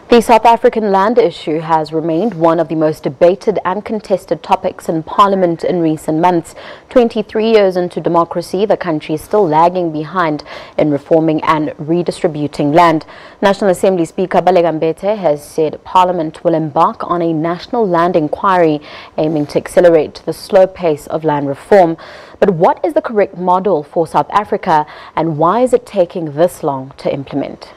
The South African land issue has remained one of the most debated and contested topics in Parliament in recent months. 23 years into democracy, the country is still lagging behind in reforming and redistributing land. National Assembly Speaker Baleka Mbete has said Parliament will embark on a National Land Enquiry aiming to accelerate the slow pace of land reform. But what is the correct model for South Africa, and why is it taking this long to implement?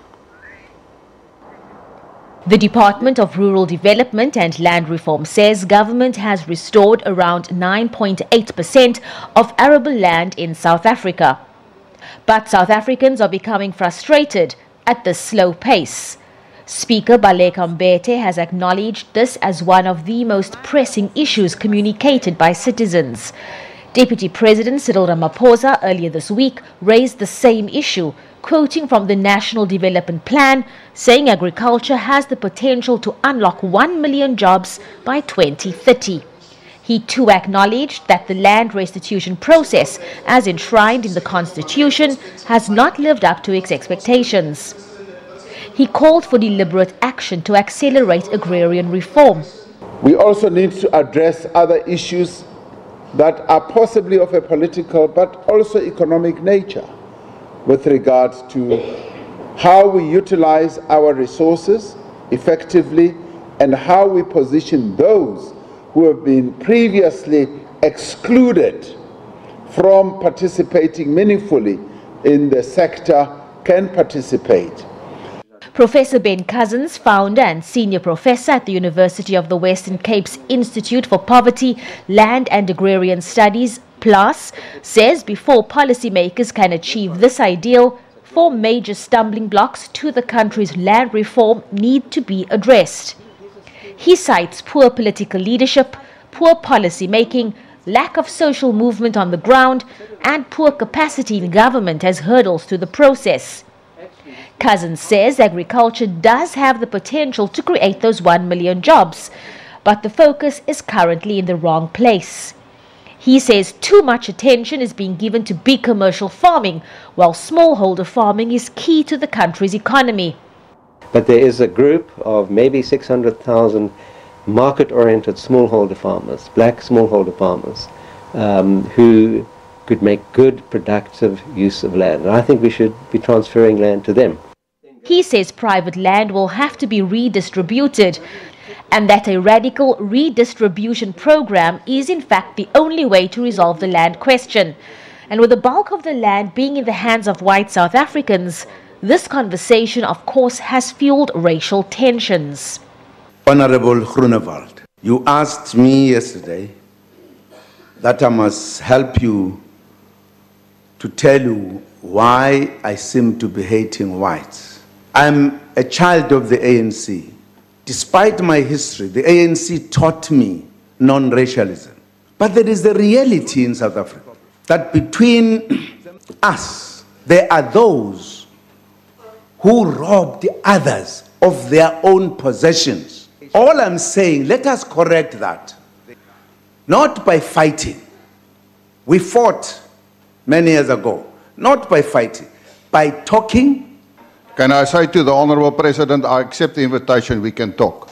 The Department of Rural Development and Land Reform says government has restored around 9.8% of arable land in South Africa. But South Africans are becoming frustrated at this slow pace. Speaker Baleka Mbete has acknowledged this as one of the most pressing issues communicated by citizens. Deputy President Cyril Ramaphosa earlier this week raised the same issue, quoting from the National Development Plan, saying agriculture has the potential to unlock 1 million jobs by 2030. He too acknowledged that the land restitution process, as enshrined in the Constitution, has not lived up to its expectations. He called for deliberate action to accelerate agrarian reform. We also need to address other issues that are possibly of a political but also economic nature, with regards to how we utilize our resources effectively and how we position those who have been previously excluded from participating meaningfully in the sector can participate. Professor Ben Cousins, founder and senior professor at the University of the Western Cape's Institute for Poverty, Land and Agrarian Studies, PLAS, says before policymakers can achieve this ideal, 4 major stumbling blocks to the country's land reform need to be addressed. He cites poor political leadership, poor policy making, lack of social movement on the ground, and poor capacity in government as hurdles to the process. Cousins says agriculture does have the potential to create those 1 million jobs, but the focus is currently in the wrong place. He says too much attention is being given to big commercial farming, while smallholder farming is key to the country's economy. But there is a group of maybe 600,000 market-oriented smallholder farmers, black smallholder farmers, who could make good, productive use of land. And I think we should be transferring land to them. He says private land will have to be redistributed, and that a radical redistribution program is in fact the only way to resolve the land question. And with the bulk of the land being in the hands of white South Africans, this conversation, of course, has fueled racial tensions. Honorable Groenewald, you asked me yesterday that I must help you to tell you why I seem to be hating whites. I'm a child of the ANC. Despite my history, the ANC taught me non-racialism. But there is the reality in South Africa that between us, there are those who rob the others of their own possessions. All I'm saying, let us correct that. Not by fighting. We fought many years ago. Not by fighting. By talking. Can I say to the Honourable President, I accept the invitation, we can talk.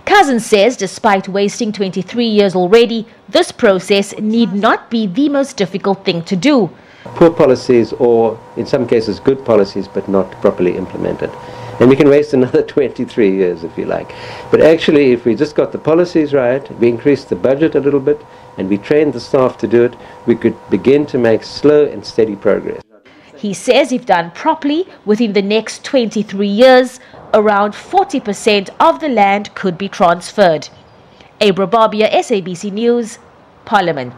Cousins says despite wasting 23 years already, this process need not be the most difficult thing to do. Poor policies, or in some cases good policies, but not properly implemented. And we can waste another 23 years if you like. But actually, if we just got the policies right, we increased the budget a little bit, and we trained the staff to do it, we could begin to make slow and steady progress. He says if done properly, within the next 23 years, around 40% of the land could be transferred. Abra Barbia, SABC News, Parliament.